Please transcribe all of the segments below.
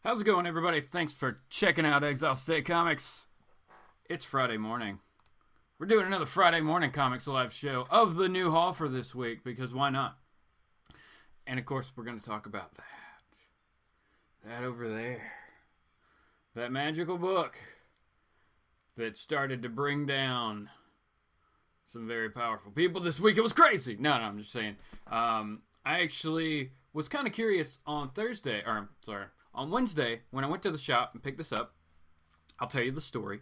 How's it going, everybody? Thanks for checking out Exilestate Comics. It's Friday morning. We're doing another Friday morning comics live show of the new haul for this week, because why not? And of course, we're going to talk about that over there. That magical book that started to bring down some very powerful people this week. It was crazy. No, I'm just saying. I actually was kind of curious on Wednesday, when I went to the shop and picked this up. I'll tell you the story.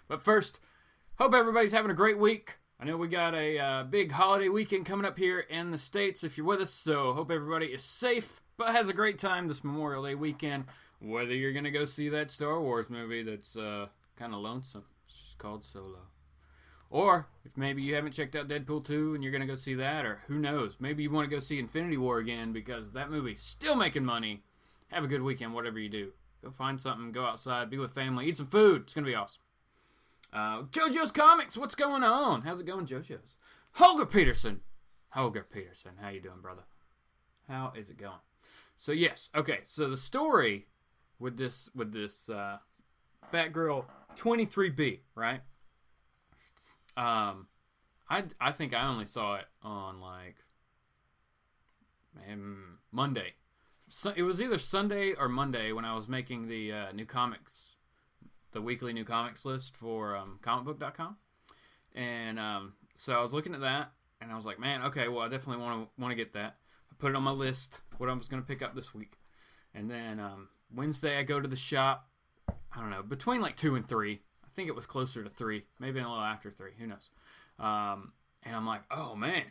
But first, hope everybody's having a great week. I know we got a big holiday weekend coming up here in the States if you're with us, so hope everybody is safe, but has a great time this Memorial Day weekend. Whether you're going to go see that Star Wars movie that's kind of lonesome. It's just called Solo. Or if maybe you haven't checked out Deadpool 2 and you're going to go see that, or who knows, maybe you want to go see Infinity War again because that movie's still making money. Have a good weekend, whatever you do. Go find something, go outside, be with family, eat some food. It's going to be awesome. JoJo's Comics, what's going on? How's it going, JoJo's? Holger Peterson, how you doing, brother? How is it going? So yes, okay, so the story with this Batgirl 23B, right? I think I only saw it on Monday. So it was either Sunday or Monday when I was making the new comics, the weekly new comics list for comicbook.com. And so I was looking at that, and I was like, man, okay, well, I definitely want to get that. I put it on my list, what I was going to pick up this week. And then Wednesday I go to the shop, I don't know, between 2 and 3. I think it was closer to 3, maybe a little after 3, who knows. And I'm like, oh, man.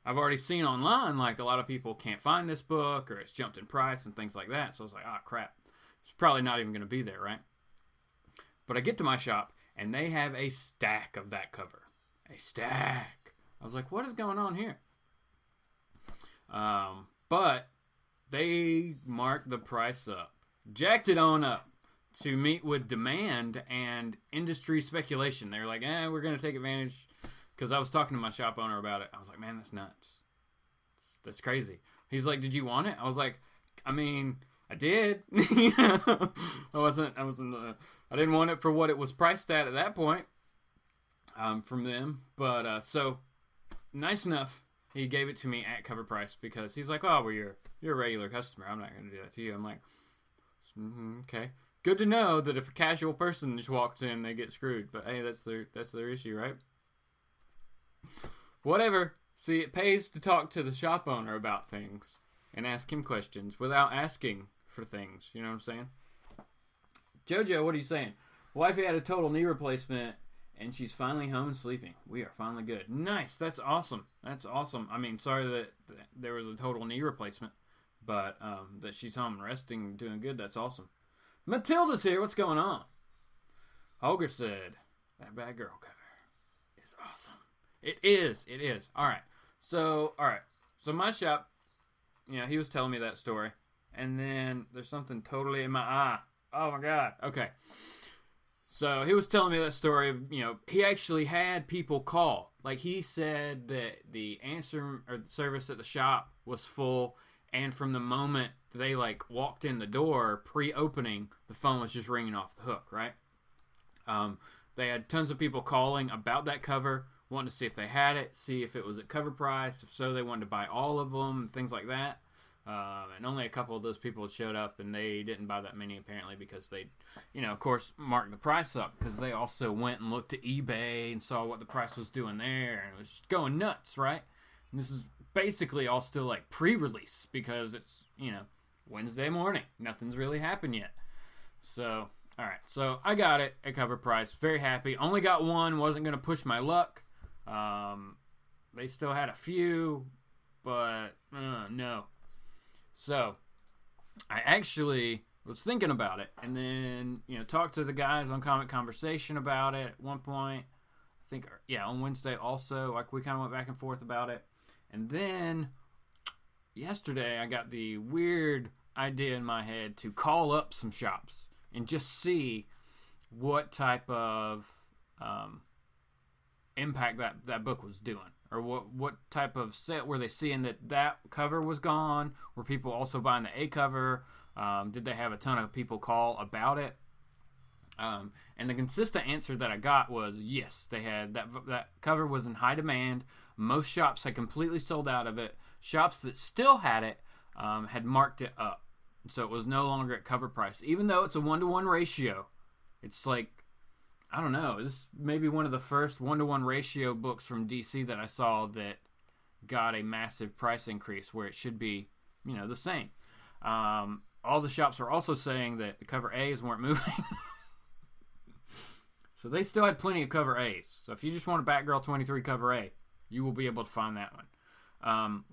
I've already seen online, a lot of people can't find this book, or it's jumped in price and things like that. So I was like, oh, crap. It's probably not even going to be there, right? But I get to my shop, and they have a stack of that cover. A stack. I was like, what is going on here? But they marked the price up. Jacked it on up to meet with demand and industry speculation. They were like, we're going to take advantage. Because I was talking to my shop owner about it. I was like, man, that's nuts. That's crazy. He's like, did you want it? I was like, I did. I didn't want it for what it was priced at that point from them. But so nice enough, he gave it to me at cover price because he's like, oh, well, you're a regular customer. I'm not going to do that to you. I'm like, okay. Good to know that if a casual person just walks in, they get screwed. But hey, that's their issue, right? Whatever. See, it pays to talk to the shop owner about things and ask him questions without asking for things. You know what I'm saying? JoJo, what are you saying? Wifey had a total knee replacement and she's finally home and sleeping. We are finally good. Nice. That's awesome. Sorry that there was a total knee replacement, but that she's home and resting, doing good. That's awesome. Matilda's here. What's going on? Holger said that Batgirl cover is awesome. It is. All right. So my shop, he was telling me that story, and then there's something totally in my eye. Oh my God. Okay. So he was telling me that story. He actually had people call. He said that the answer or the service at the shop was full, and from the moment they walked in the door pre-opening, the phone was just ringing off the hook. Right. They had tons of people calling about that cover, wanting to see if they had it, see if it was at cover price. If so, they wanted to buy all of them, things like that. And only a couple of those people had showed up, and they didn't buy that many apparently because they, of course, marked the price up because they also went and looked at eBay and saw what the price was doing there, and it was just going nuts, right? And this is basically all still pre-release because it's, Wednesday morning. Nothing's really happened yet. So, all right. So I got it at cover price. Very happy. Only got one. Wasn't going to push my luck. They still had a few, but no. So I actually was thinking about it, and then talked to the guys on ComiConversation about it at one point. I think on Wednesday also. We kind of went back and forth about it, and then yesterday I got the weird idea in my head to call up some shops and just see what type of impact that book was doing, or what type of set were they seeing that cover was gone? Were people also buying the A cover? Did they have a ton of people call about it? And the consistent answer that I got was yes. They had that cover was in high demand. Most shops had completely sold out of it. Shops that still had it had marked it up, so it was no longer at cover price. Even though it's a 1-to-1 ratio, it's like, I don't know. This is maybe one of the first 1-to-1 ratio books from DC that I saw that got a massive price increase where it should be, the same. All the shops were also saying that the cover A's weren't moving. So they still had plenty of cover A's. So if you just want a Batgirl 23 cover A, you will be able to find that one.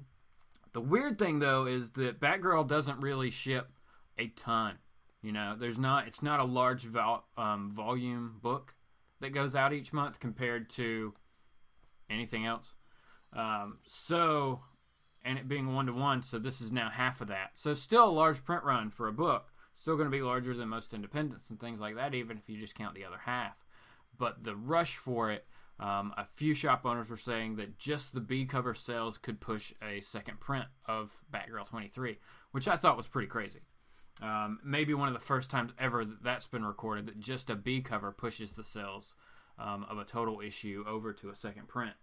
The weird thing, though, is that Batgirl doesn't really ship a ton. It's not a large volume book that goes out each month compared to anything else. And it being 1-to-1, so this is now half of that. So still a large print run for a book. Still going to be larger than most independents and things like that, even if you just count the other half. But the rush for it, a few shop owners were saying that just the B cover sales could push a second print of Batgirl 23, which I thought was pretty crazy. Maybe one of the first times ever that's been recorded that just a B cover pushes the sales of a total issue over to a second print.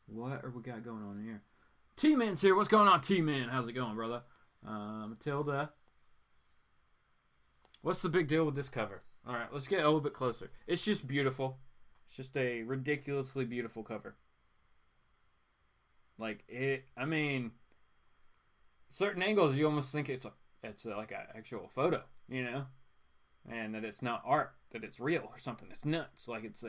What are we got going on here? T-Man's here. What's going on, T-Man? How's it going, brother? Matilda. What's the big deal with this cover? All right, let's get a little bit closer. It's just beautiful. It's just a ridiculously beautiful cover. Certain angles you almost think it's like an actual photo, and that it's not art, that it's real or something. It's nuts. Like it's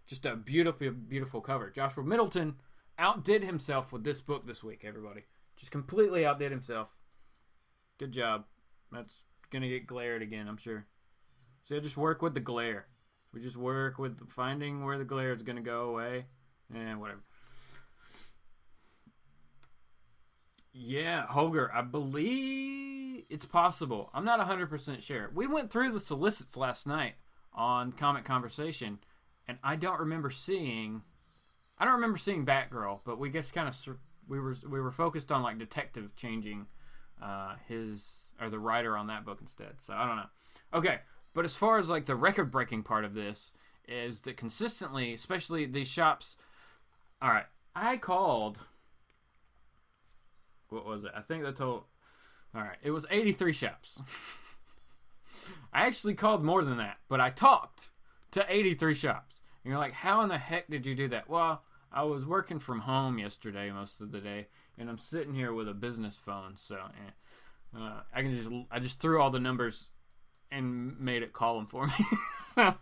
just a beautiful, beautiful cover. Joshua Middleton outdid himself with this book this week, everybody. Just completely outdid himself. Good job. That's going to get glared again, I'm sure. So just work with the glare. We just work with finding where the glare is going to go away. And whatever. Yeah, Holger, I believe it's possible. I'm not 100% sure. We went through the solicits last night on ComiConversation, and I don't remember seeing Batgirl, but we just kind of we were focused on like detective changing the writer on that book instead. So I don't know. Okay, but as far as like the record breaking part of this is that consistently, especially these shops. All right, I called. What was it? I think the total. All right, it was 83 shops. I actually called more than that, but I talked to 83 shops. And you're like, how in the heck did you do that? Well, I was working from home yesterday most of the day, and I'm sitting here with a business phone, so I just threw all the numbers and made it call them for me. So,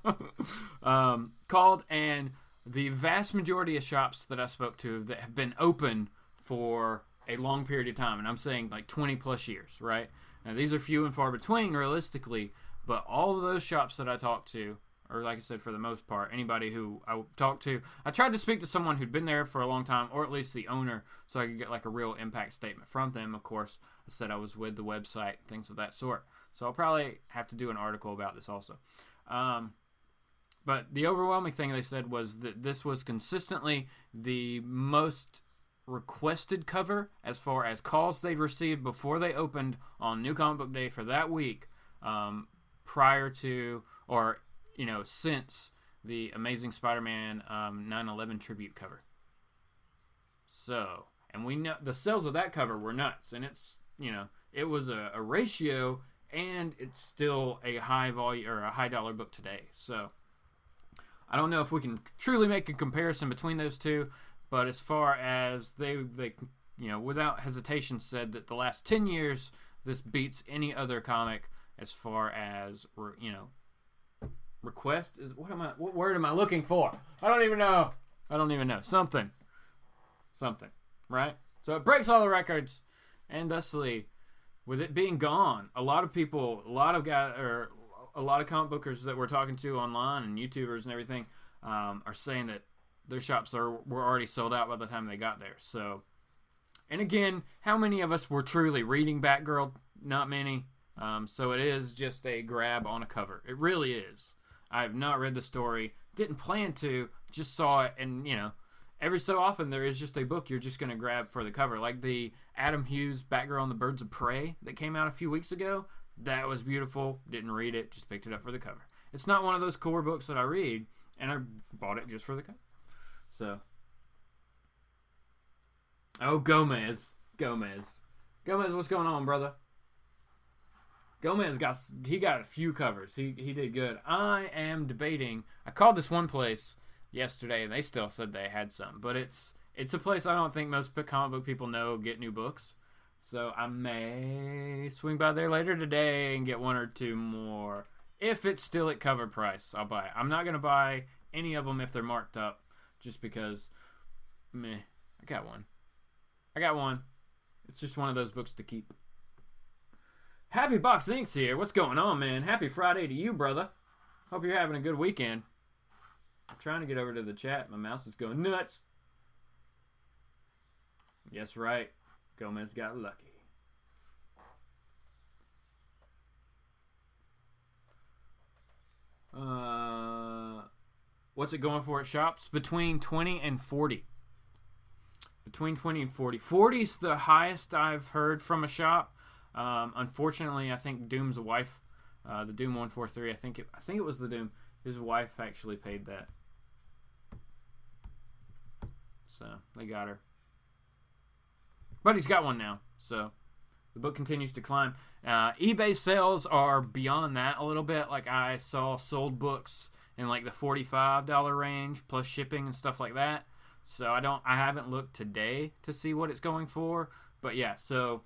called, and the vast majority of shops that I spoke to that have been open for a long period of time, and I'm saying like 20 plus years, right? Now these are few and far between realistically, but all of those shops that I talked to, or like I said, for the most part, anybody who I talked to, I tried to speak to someone who'd been there for a long time, or at least the owner, so I could get like a real impact statement from them. Of course, I said I was with the website, things of that sort. So I'll probably have to do an article about this also. But the overwhelming thing they said was that this was consistently the most requested cover as far as calls they'd received before they opened on New Comic Book Day for that week, prior to, or since the Amazing Spider-Man 9/11 tribute cover. So, and we know the sales of that cover were nuts, and it's it was a ratio, and it's still a high volume or a high dollar book today. So I don't know if we can truly make a comparison between those two. But as far as they without hesitation said that the last 10 years, this beats any other comic as far as, request is, what word am I looking for? I don't even know. Something, right? So it breaks all the records, and thusly, with it being gone, a lot of comic bookers that we're talking to online and YouTubers and everything are saying that their shops were already sold out by the time they got there. So, and again, how many of us were truly reading Batgirl? Not many. So it is just a grab on a cover. It really is. I have not read the story. Didn't plan to. Just saw it, and every so often there is just a book you're just going to grab for the cover. Like the Adam Hughes Batgirl and the Birds of Prey that came out a few weeks ago. That was beautiful. Didn't read it. Just picked it up for the cover. It's not one of those core books that I read, and I bought it just for the cover. So. Oh, Gomez, what's going on, brother? Gomez got a few covers. He did good. I am debating. I called this one place yesterday, and they still said they had some, but it's a place I don't think most comic book people know get new books. So I may swing by there later today and get one or two more. If it's still at cover price, I'll buy it. I'm not gonna buy any of them if they're marked up, just because. Meh. I got one. It's just one of those books to keep. Happy Box Inks here. What's going on, man? Happy Friday to you, brother. Hope you're having a good weekend. I'm trying to get over to the chat. My mouse is going nuts. Yes, right. Gomez got lucky. What's it going for at shops? Between 20 and 40. Between 20 and 40. 40's the highest I've heard from a shop. Unfortunately, I think Doom's wife, the Doom 143, I think it was the Doom. His wife actually paid that. So, they got her. But he's got one now, so the book continues to climb. eBay sales are beyond that a little bit. Like, I saw sold books in like the $45 range plus shipping and stuff like that. So I haven't looked today to see what it's going for. But yeah, so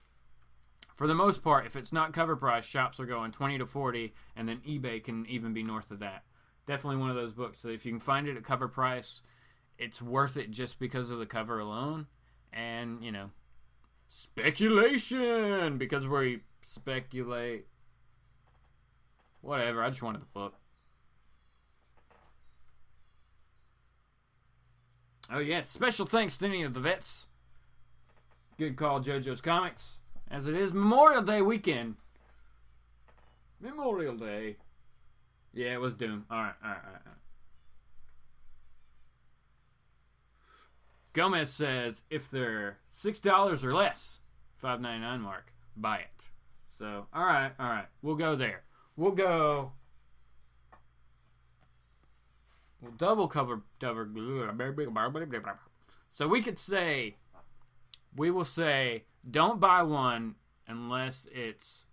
for the most part, if it's not cover price, shops are going 20 to 40, and then eBay can even be north of that. Definitely one of those books. So if you can find it at cover price, it's worth it just because of the cover alone. And, you know, speculation, because we speculate. Whatever, I just wanted the book. Oh yeah, special thanks to any of the vets. Good call, JoJo's Comics. As it is Memorial Day weekend. Memorial Day. Yeah, it was Doom. Alright. Gomez says, if they're $6 or less, $5.99 mark, buy it. So, alright. We'll go there. We'll double cover. So we will say, don't buy one unless it's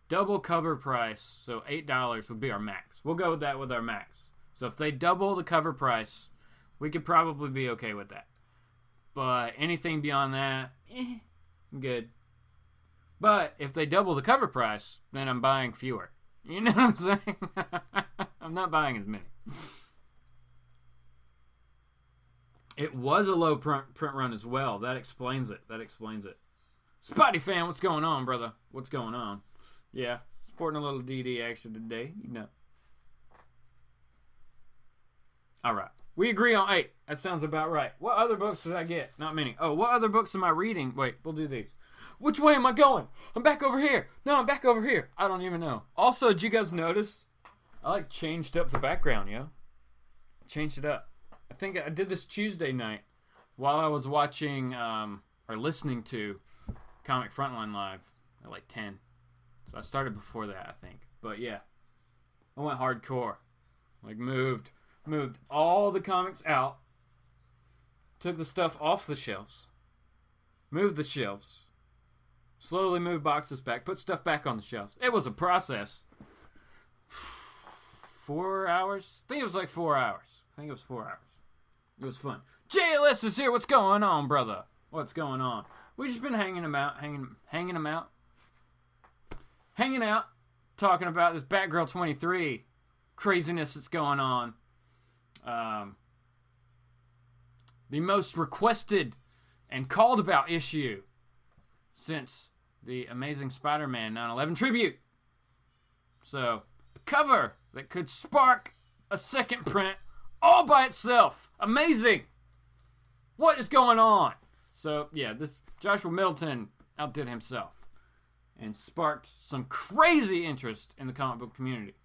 double cover price. So $8 would be our max. We'll go with that with our max. So if they double the cover price, we could probably be okay with that. But anything beyond that, I'm good. But if they double the cover price, then I'm buying fewer. You know what I'm saying? I'm not buying as many. It was a low print run as well. That explains it. Spotty fan, what's going on, brother? What's going on? Yeah, sporting a little DD action today, you know. All right. We agree on 8. That sounds about right. What other books did I get? Not many. Oh, what other books am I reading? Wait, we'll do these. Which way am I going? I'm back over here. No, I'm back over here. I don't even know. Also, did you guys notice? I changed up the background, yo. Changed it up. I think I did this Tuesday night while I was watching or listening to ComicFrontline live at 10. So I started before that, I think. But yeah, I went hardcore. Moved all the comics out, took the stuff off the shelves, moved the shelves, slowly moved boxes back, put stuff back on the shelves. It was a process. 4 hours? I think it was 4 hours. It was fun. JLS is here. What's going on, brother? What's going on? We've just been hanging out, talking about this Batgirl 23 craziness that's going on. The most requested and called about issue since the Amazing Spider-Man 9/11 tribute. So, a cover that could spark a second print all by itself. Amazing! What is going on? So, yeah, this Joshua Middleton outdid himself and sparked some crazy interest in the comic book community.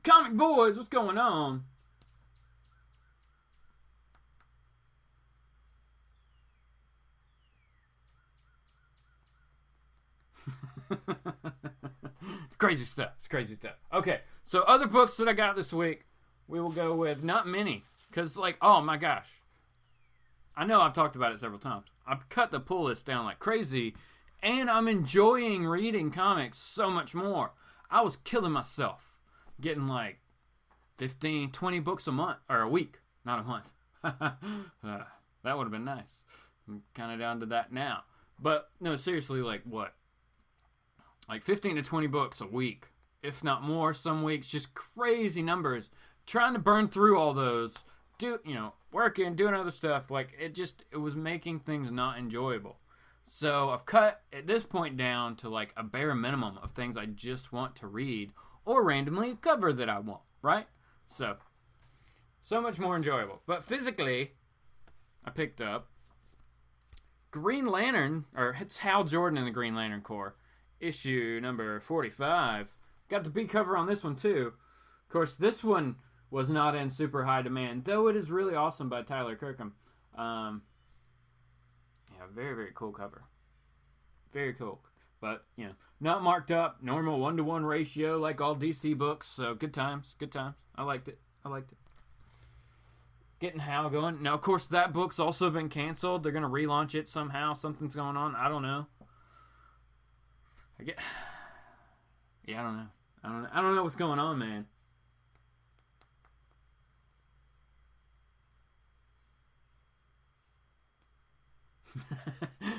Comic boys, what's going on? It's crazy stuff. It's crazy stuff. Okay, so other books that I got this week, we will go with not many. Because, like, oh my gosh. I know I've talked about it several times. I've cut the pull list down like crazy, and I'm enjoying reading comics so much more. I was killing myself getting like 15, 20 books a month, or a week, not a month. That would have been nice. I'm kind of down to that now. But, no, seriously, like, what? Like 15 to 20 books a week, if not more, some weeks, just crazy numbers. Trying to burn through all those, working, doing other stuff, like, it was making things not enjoyable. So I've cut, at this point, down to, like, a bare minimum of things I just want to read, or randomly a cover that I want, right? So much more enjoyable. But physically, I picked up Green Lantern, or it's Hal Jordan in the Green Lantern Corps, issue number 45. Got the B cover on this one, too. Of course, this one was not in super high demand, though it is really awesome by Tyler Kirkham. Yeah, very, very cool cover. Very cool. But, not marked up, normal 1-to-1 ratio like all DC books, so good times, good times. I liked it. Getting Hal going. Now, of course, that book's also been canceled. They're going to relaunch it somehow. Something's going on. I don't know. I don't know. I don't know what's going on, man.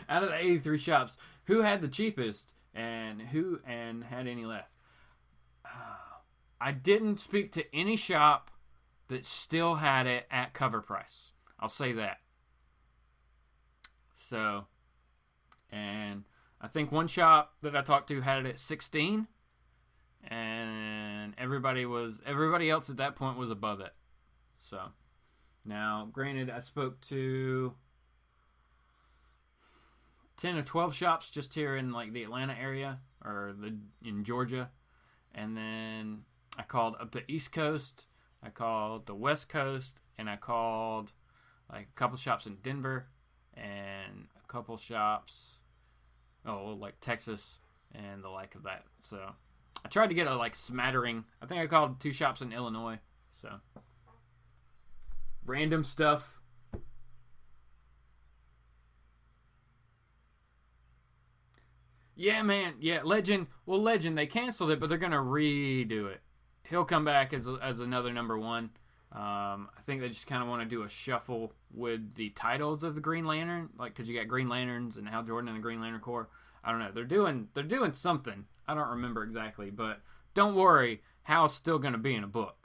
Out of the 83 shops, who had the cheapest and had any left? I didn't speak to any shop that still had it at cover price. I'll say that. So, and I think one shop that I talked to had it at 16, and everybody else at that point was above it. So, now, granted, I spoke to 10 or 12 shops just here in like the Atlanta area or in Georgia, and then I called up the East Coast, I called the West Coast, and I called like a couple shops in Denver and a couple shops like Texas and the like of that. So I tried to get a like smattering. I think I called 2 shops in Illinois. So random stuff. Yeah, man. Yeah, Legend. Well, Legend, they canceled it, but they're going to redo it. He'll come back as another number 1. I think they just kind of want to do a shuffle with the titles of the Green Lantern, like because you got Green Lanterns and Hal Jordan and the Green Lantern Corps. I don't know. They're doing something. I don't remember exactly, but don't worry, Hal's still going to be in a book.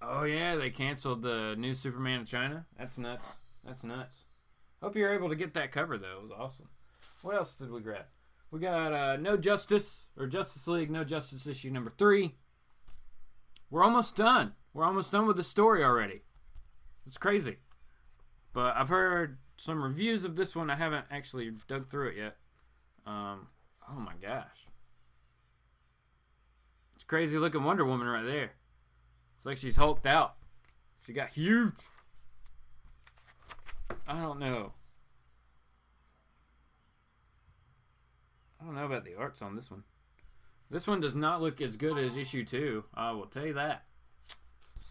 Oh yeah, they canceled the new Superman of China. That's nuts. Hope you're able to get that cover though. It was awesome. What else did we grab? We got No Justice, or Justice League No Justice issue number 3. We're almost done. We're almost done with the story already. It's crazy. But I've heard some reviews of this one. I haven't actually dug through it yet. Oh my gosh. It's crazy looking Wonder Woman right there. It's like she's hulked out. She got huge. I don't know. I don't know about the arts on this one. This one does not look as good as issue 2. I will tell you that.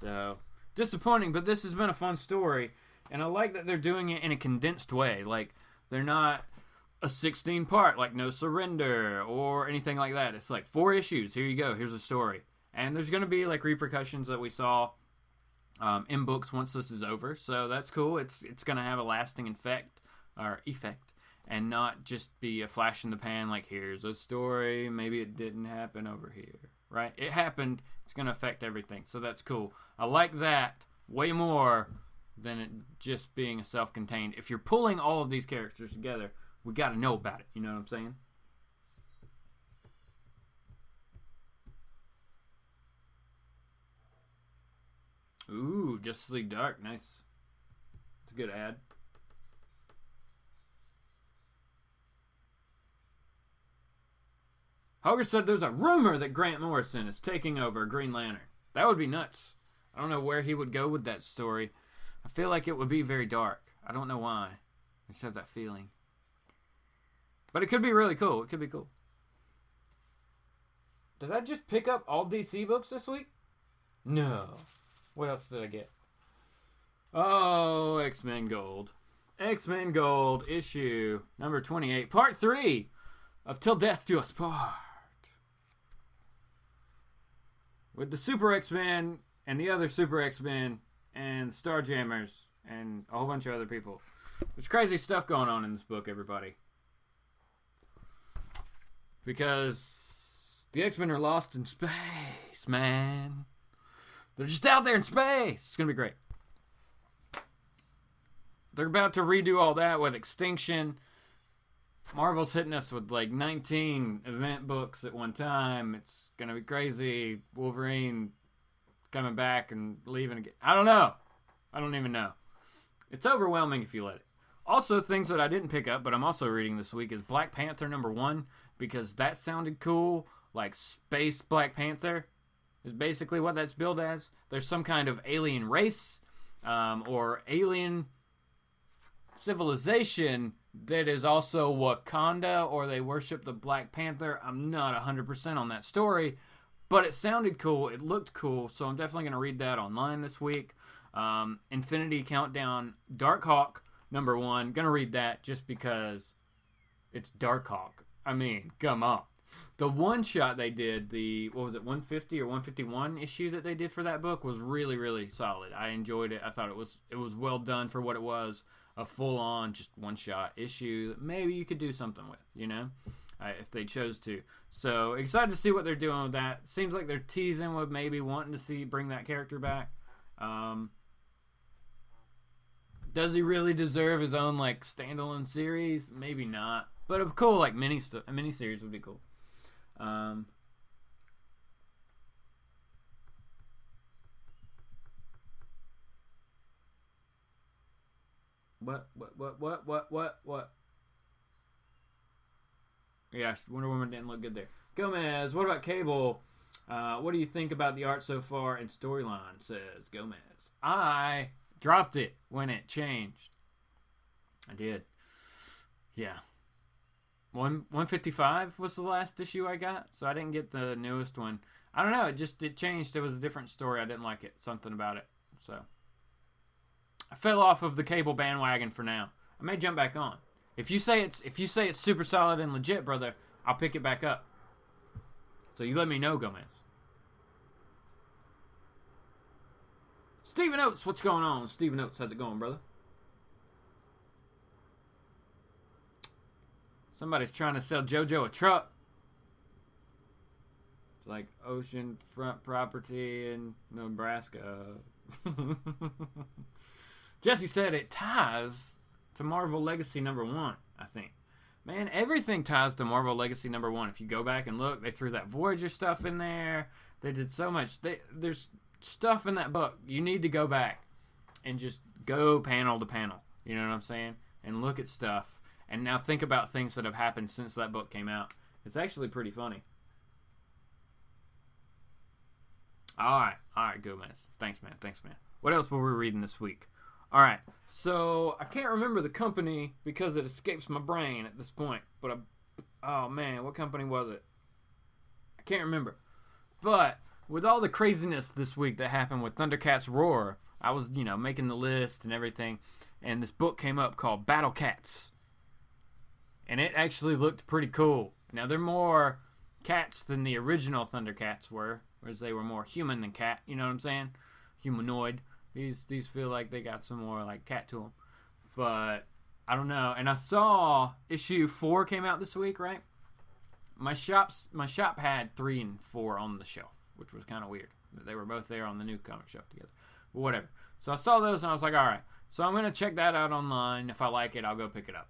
So, disappointing, but this has been a fun story. And I like that they're doing it in a condensed way. Like, they're not a 16-part, like No Surrender or anything like that. It's like 4 issues. Here you go. Here's the story. And there's going to be, like, repercussions that we saw in books once this is over. So, that's cool. It's going to have a lasting effect. And not just be a flash in the pan, like, here's a story, maybe it didn't happen over here, right? It happened, it's going to affect everything, so that's cool. I like that way more than it just being a self-contained. If you're pulling all of these characters together, we got to know about it, you know what I'm saying? Ooh, Justice League Dark, nice. It's a good ad. Hoger said there's a rumor that Grant Morrison is taking over Green Lantern. That would be nuts. I don't know where he would go with that story. I feel like it would be very dark. I don't know why. I just have that feeling. But it could be really cool. It could be cool. Did I just pick up all DC books this week? No. What else did I get? Oh, X-Men Gold. X-Men Gold issue number 28. Part 3 of Till Death Do Us Part. With the Super X-Men and the other Super X-Men and Starjammers and a whole bunch of other people. There's crazy stuff going on in this book, everybody. Because the X-Men are lost in space, man. They're just out there in space. It's going to be great. They're about to redo all that with Extinction. Marvel's hitting us with like 19 event books at one time. It's going to be crazy. Wolverine coming back and leaving again. I don't know. I don't even know. It's overwhelming if you let it. Also, things that I didn't pick up, but I'm also reading this week is Black Panther #1, because that sounded cool. Like Space Black Panther is basically what that's billed as. There's some kind of alien race or alien civilization that is also Wakanda, or they worship the Black Panther. I'm not 100% on that story, but it sounded cool. It looked cool, so I'm definitely going to read that online this week. Infinity Countdown Darkhawk #1. Going to read that just because it's Darkhawk. I mean, come on. The one shot they did, the, what was it, 150 or 151 issue that they did for that book was really, really solid. I enjoyed it. I thought it was well done for what it was. A full-on, just one-shot issue that maybe you could do something with, you know, if they chose to. So, excited to see what they're doing with that. Seems like they're teasing with maybe wanting to bring that character back. Does he really deserve his own, like, standalone series? Maybe not. But a cool, like, mini-series would be cool. What? Yeah, Wonder Woman didn't look good there. Gomez, what about Cable? What do you think about the art so far and storyline, says Gomez. I dropped it when it changed. I did. Yeah. 155 was the last issue I got, so I didn't get the newest one. I don't know, it changed. It was a different story. I didn't like it. Something about it. So I fell off of the Cable bandwagon for now. I may jump back on. If you say it's super solid and legit, brother, I'll pick it back up. So you let me know, Gomez. Stephen Oates, what's going on? Stephen Oates, how's it going, brother? Somebody's trying to sell JoJo a truck. It's like oceanfront property in Nebraska. Jesse said it ties to Marvel Legacy #1, I think. Man, everything ties to Marvel Legacy #1. If you go back and look, they threw that Voyager stuff in there. They did so much. There's stuff in that book. You need to go back and just go panel to panel. You know what I'm saying? And look at stuff. And now think about things that have happened since that book came out. It's actually pretty funny. All right, Gomez. Thanks, man. What else were we reading this week? All right, so I can't remember the company because it escapes my brain at this point. But, oh man, what company was it? I can't remember. But with all the craziness this week that happened with Thundercats Roar, I was, making the list and everything. And this book came up called Battle Cats. And it actually looked pretty cool. Now, they're more cats than the original Thundercats were, whereas they were more human than cat, you know what I'm saying? Humanoid. These feel like they got some more like cat to them. But, I don't know. And I saw issue 4 came out this week, right? My shop had 3 and 4 on the shelf, which was kind of weird. They were both there on the new comic shelf together. But whatever. So I saw those and I was like, alright. So I'm going to check that out online. If I like it, I'll go pick it up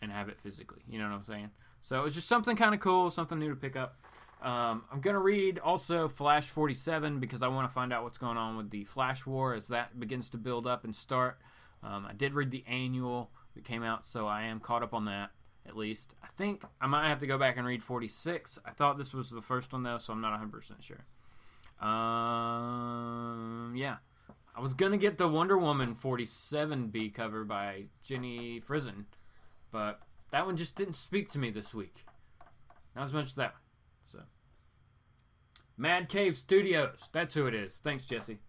and have it physically. You know what I'm saying? So it was just something kind of cool, something new to pick up. I'm going to read also Flash 47 because I want to find out what's going on with the Flash War as that begins to build up and start. I did read the annual that came out, so I am caught up on that. at least. I think I might have to go back and read 46. I thought this was the first one, though, so I'm not 100% sure. Yeah. I was going to get the Wonder Woman 47B cover by Jenny Frison, but that one just didn't speak to me this week. Not as much as that one. So, Mad Cave Studios. That's who it is. Thanks, Jesse.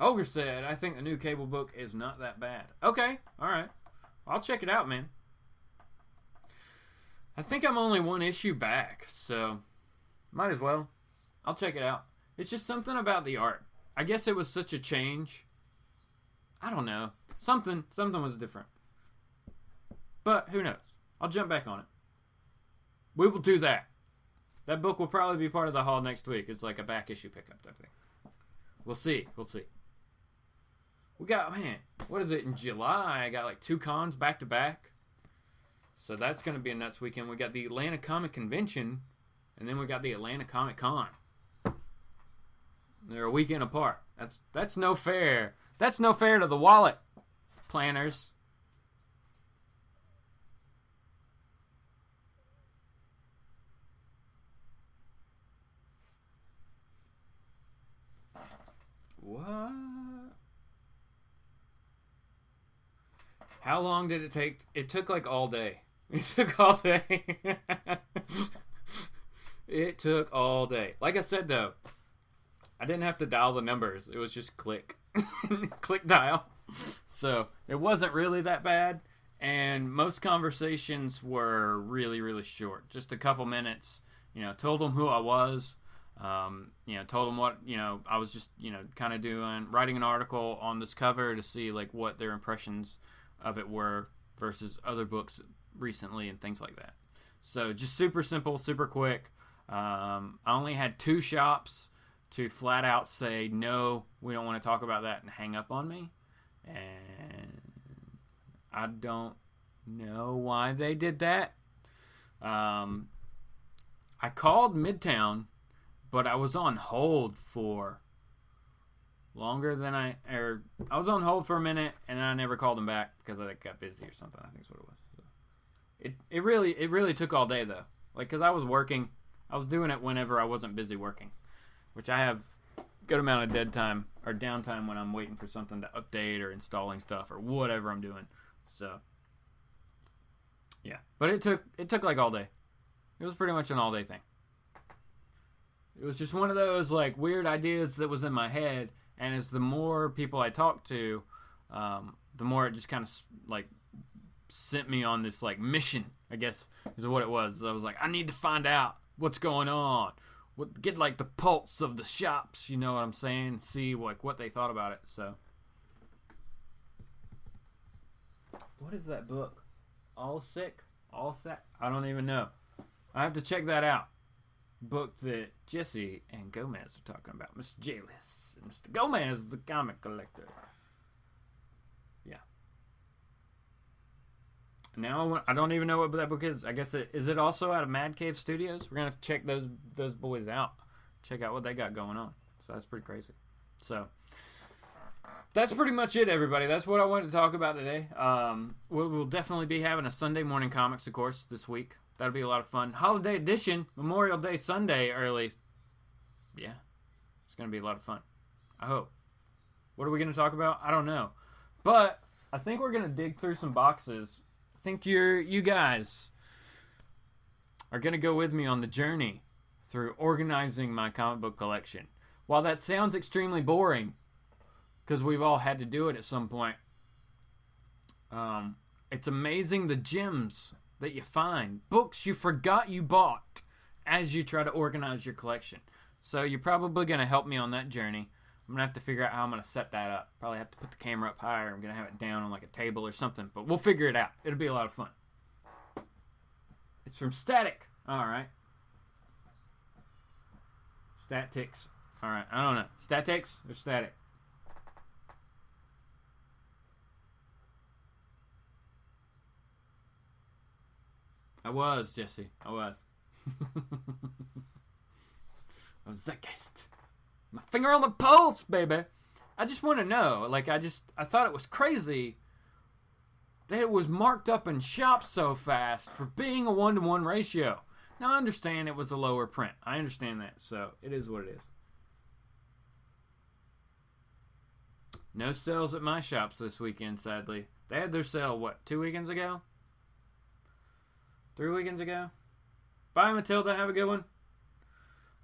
Ogre said, I think the new Cable book is not that bad. Okay, alright. I'll check it out, man. I think I'm only one issue back, so might as well. I'll check it out. It's just something about the art. I guess it was such a change. I don't know. Something was different. But who knows? I'll jump back on it. We will do that. That book will probably be part of the haul next week. It's like a back issue pickup type thing. We'll see. We got, man, what is it, in July? I got like 2 cons back to back. So that's going to be a nuts weekend. We got the Atlanta Comic Convention, and then we got the Atlanta Comic Con. They're a weekend apart. That's no fair. That's no fair to the wallet planners. What? How long did it take? It took like all day. It took all day. It took all day. Like I said, though, I didn't have to dial the numbers. It was just click. Click dial. So it wasn't really that bad. And most conversations were really, really short. Just a couple minutes. Told them who I was. Told them what, I was just, kind of writing an article on this cover to see like what their impressions of it were versus other books recently and things like that. So just super simple, super quick. I only had 2 shops to flat out say, no, we don't want to talk about that and hang up on me. And I don't know why they did that. I called Midtown, but I was on hold for longer than I was on hold for a minute, and then I never called them back because I got busy or something. I think that's what it was. So it really took all day though. Like, because I was working, I was doing it whenever I wasn't busy working, which I have a good amount of dead time or downtime when I'm waiting for something to update or installing stuff or whatever I'm doing. So yeah, but it took like all day. It was pretty much an all day thing. It was just one of those like weird ideas that was in my head, and as the more people I talked to, the more it just kind of like sent me on this like mission, I guess is what it was. I was like, I need to find out what's going on, get like the pulse of the shops, you know what I'm saying? See like what they thought about it. So, what is that book? All Sick? All Set? I don't even know. I have to check that out. Book that Jesse and Gomez are talking about. Mr. Jalis and Mr. Gomez, the comic collector. Yeah. Now I don't even know what that book is. I guess is it also out of Mad Cave Studios? We're gonna have to check those boys out. Check out what they got going on. So that's pretty crazy. So that's pretty much it, everybody. That's what I wanted to talk about today. We'll definitely be having a Sunday morning comics, of course, this week. That'll be a lot of fun. Holiday edition, Memorial Day Sunday early. Yeah, it's going to be a lot of fun. I hope. What are we going to talk about? I don't know. But I think we're going to dig through some boxes. I think you guys are going to go with me on the journey through organizing my comic book collection. While that sounds extremely boring, because we've all had to do it at some point, it's amazing the gems that you find, books you forgot you bought as you try to organize your collection. So you're probably going to help me on that journey. I'm going to have to figure out how I'm going to set that up. Probably have to put the camera up higher. I'm going to have it down on like a table or something, but we'll figure it out. It'll be a lot of fun. It's from Static. All right. Statics. All right. I don't know. Statics or Static? I was, Jesse. I was. Zeitgeist. My finger on the pulse, baby. I just want to know. Like, I thought it was crazy that it was marked up in shops so fast for being a 1-to-1 ratio. Now, I understand it was a lower print. I understand that. So, it is what it is. No sales at my shops this weekend, sadly. They had their sale, 2 weekends ago? 3 weekends ago? Bye, Matilda. Have a good one.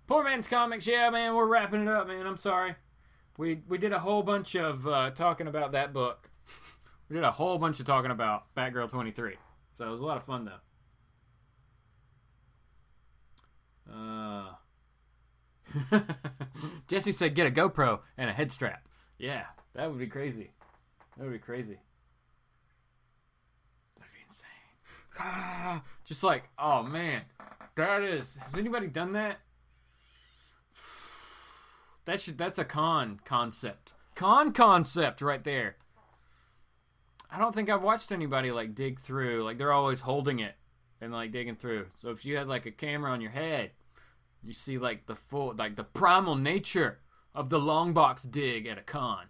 Poor Man's Comics. Yeah, man, we're wrapping it up, man. I'm sorry. We did a whole bunch of talking about that book. We did a whole bunch of talking about Batgirl 23. So it was a lot of fun, though. Jesse said get a GoPro and a head strap. Yeah, that would be crazy. That would be crazy. That'd be insane. Just like, oh, man. Has anybody done that? That's a concept. Concept right there. I don't think I've watched anybody like dig through. Like they're always holding it and like digging through. So if you had like a camera on your head, you see like the full, like the primal nature of the long box dig at a con.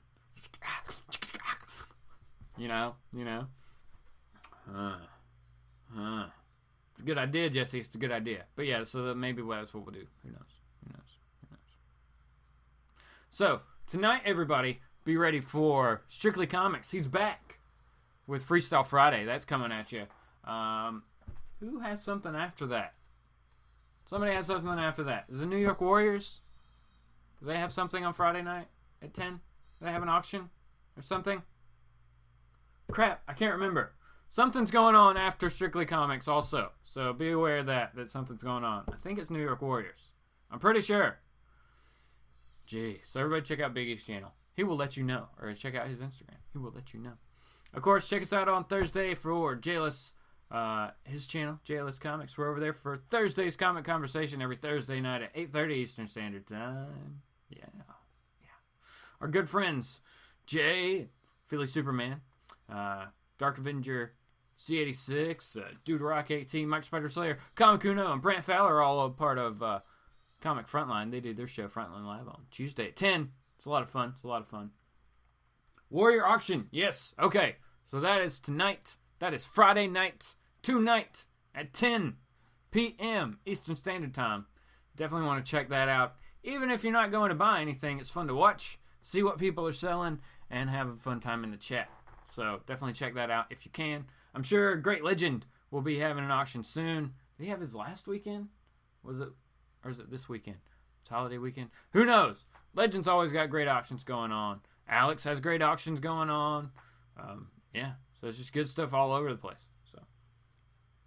You know. It's a good idea, Jesse. It's a good idea. But yeah, so maybe that's what we'll do. Who knows? So, tonight, everybody, be ready for Strictly Comics. He's back with Freestyle Friday. That's coming at you. Who has something after that? Somebody has something after that. Is it New York Warriors? Do they have something on Friday night at 10? Do they have an auction or something? Crap, I can't remember. Something's going on after Strictly Comics also. So, be aware of that something's going on. I think it's New York Warriors. I'm pretty sure. Gee, so everybody check out Big E's channel. He will let you know. Or check out his Instagram. He will let you know. Of course, check us out on Thursday for Jayless, his channel, Jayless Comics. We're over there for Thursday's Comic Conversation every Thursday night at 8:30 Eastern Standard Time. Yeah. Our good friends, Jay, Philly Superman, Dark Avenger, C86, Dude Rock 18, Mike Spider Slayer, Comic Uno, and Brant Fowler are all a part of ComicFrontline. They do their show Frontline Live on Tuesday at 10. It's a lot of fun. Warrior Auction. Yes. Okay. So that is tonight. That is Friday night. Tonight at 10 p.m. Eastern Standard Time. Definitely want to check that out. Even if you're not going to buy anything, it's fun to watch, see what people are selling, and have a fun time in the chat. So definitely check that out if you can. I'm sure Great Legend will be having an auction soon. Did he have his last weekend? Was it? Or is it this weekend? It's holiday weekend. Who knows? Legend's always got great auctions going on. Alex has great auctions going on. Yeah. So it's just good stuff all over the place. So,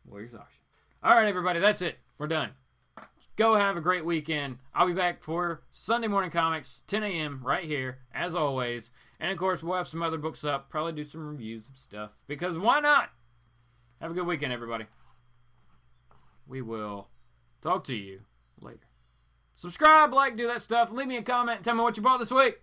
Warriors auction. All right, everybody. That's it. We're done. Go have a great weekend. I'll be back for Sunday Morning Comics, 10 a.m. right here, as always. And, of course, we'll have some other books up. Probably do some reviews and stuff. Because why not? Have a good weekend, everybody. We will talk to you later. Subscribe, like, do that stuff. Leave me a comment. Tell me what you bought this week.